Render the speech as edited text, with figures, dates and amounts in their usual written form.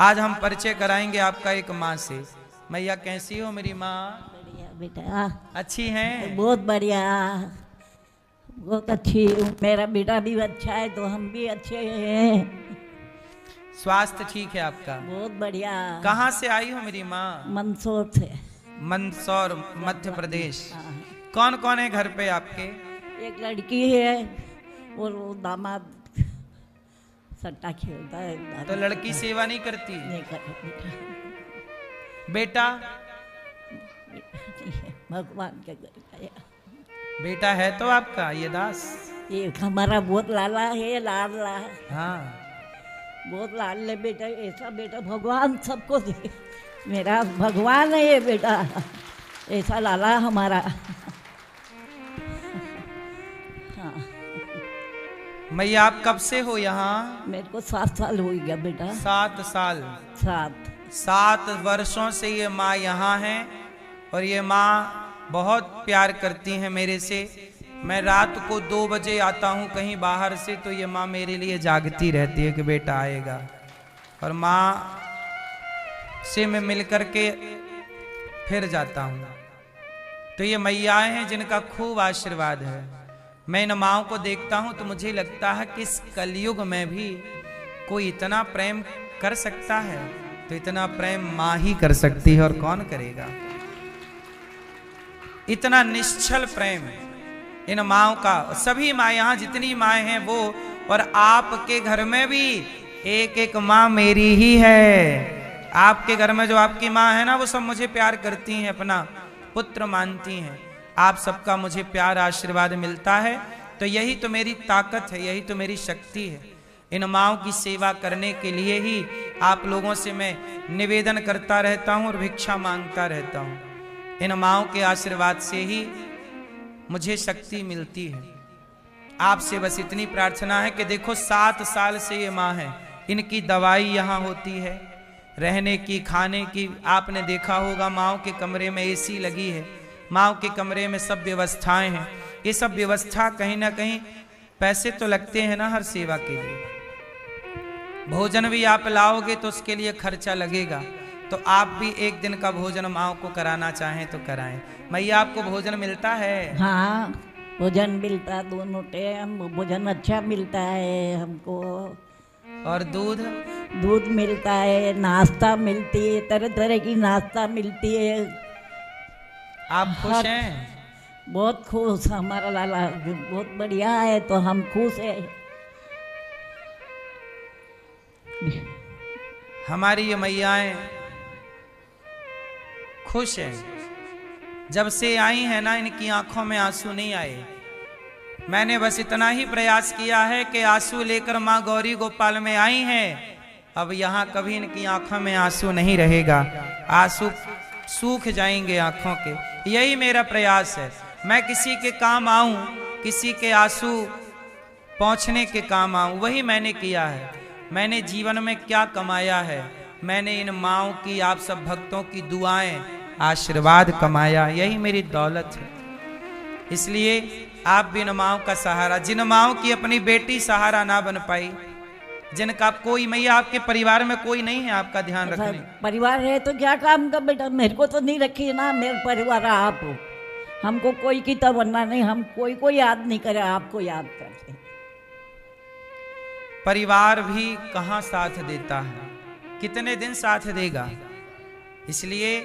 आज हम परिचय कराएंगे आपका एक माँ से। मैया कैसी हो मेरी माँ? बढ़िया बेटा, अच्छी हैं? बहुत बढ़िया, बहुत अच्छी हूँ। मेरा बेटा भी अच्छा है तो हम भी अच्छे हैं। स्वास्थ्य ठीक है आपका? बहुत बढ़िया। कहाँ से आई हो मेरी माँ? मंदसौर से। मंदसौर, मध्य प्रदेश। हाँ। कौन कौन है घर पे आपके? एक लड़की है और वो दामाद सट्टा खेलता है। तो लड़की सेवा नहीं करती? नहीं करे बेटा, बेटा? नहीं है, भगवान के घर का है। बेटा है तो आपका ये दास? ये हमारा बहुत लाला है, लाडला, हाँ। बहुत लाडले बेटा। ऐसा बेटा भगवान सबको दे। मेरा भगवान है ये बेटा, ऐसा लाला हमारा। हाँ। मैया आप कब से हो यहाँ? मेरे को 7 साल हो गया बेटा। 7 साल। 7 वर्षों से ये माँ यहाँ है और ये माँ बहुत प्यार करती हैं मेरे से। मैं रात को 2 बजे आता हूँ कहीं बाहर से तो ये माँ मेरे लिए जागती रहती है कि बेटा आएगा। और माँ से मैं मिल कर के फिर जाता हूँ। तो ये मैयाएं हैं जिनका खूब आशीर्वाद है। मैं इन माँओं को देखता हूँ तो मुझे लगता है कि इस कलयुग में भी कोई इतना प्रेम कर सकता है तो इतना प्रेम माँ ही कर सकती है, और कौन करेगा। इतना निश्चल प्रेम इन माँओं का। सभी माँ यहाँ जितनी माँ हैं वो, और आपके घर में भी एक एक माँ मेरी ही है। आपके घर में जो आपकी माँ है ना, वो सब मुझे प्यार करती हैं, अपना पुत्र मानती हैं। आप सबका मुझे प्यार आशीर्वाद मिलता है तो यही तो मेरी ताकत है, यही तो मेरी शक्ति है। इन माँओं की सेवा करने के लिए ही आप लोगों से मैं निवेदन करता रहता हूँ और भिक्षा मांगता रहता हूँ। इन माँओं के आशीर्वाद से ही मुझे शक्ति मिलती है। आपसे बस इतनी प्रार्थना है कि देखो 7 साल से ये माँ है, इनकी दवाई यहाँ होती है, रहने की, खाने की। आपने देखा होगा माँओं के कमरे में एसी लगी है, माँओं के कमरे में सब व्यवस्थाएं हैं। ये सब व्यवस्था कहीं ना कहीं पैसे तो लगते हैं ना हर सेवा के लिए। भोजन भी आप लाओगे तो उसके लिए खर्चा लगेगा। तो आप भी एक दिन का भोजन माँओं को कराना चाहें तो कराएं। मैया आपको भोजन मिलता है? हाँ, भोजन मिलता है, दोनों टाइम भोजन अच्छा मिलता है हमको। और दूध? दूध मिलता है, नाश्ता मिलती है, तरह तरह की नाश्ता मिलती है। आप खुश हैं? बहुत खुश, हमारा लाला बहुत बढ़िया है तो हम खुश है। हमारी ये मैयाएं खुश हैं। जब से आई हैं ना, इनकी आंखों में आंसू नहीं आए। मैंने बस इतना ही प्रयास किया है कि आंसू लेकर माँ गौरी गोपाल में आई हैं। अब यहाँ कभी इनकी आंखों में आंसू नहीं रहेगा, आंसू सूख जाएंगे आंखों के। यही मेरा प्रयास है। मैं किसी के काम आऊं, किसी के आंसू पहुंचने के काम आऊं, वही मैंने किया है। मैंने जीवन में क्या कमाया है? मैंने इन माँओं की, आप सब भक्तों की दुआएं, आशीर्वाद कमाया, यही मेरी दौलत है। इसलिए आप भी इन माँओं का सहारा, जिन माँओं की अपनी बेटी सहारा ना बन पाई, जिनका कोई, मैया आपके परिवार में कोई नहीं है आपका ध्यान रखने? परिवार है तो क्या काम का बेटा, मेरे को तो नहीं रखी ना। मेरा परिवार आप हो, हमको कोई की तमन्ना नहीं, हम कोई याद नहीं करे, आपको याद करते। परिवार भी कहाँ साथ देता है, कितने दिन साथ देगा। इसलिए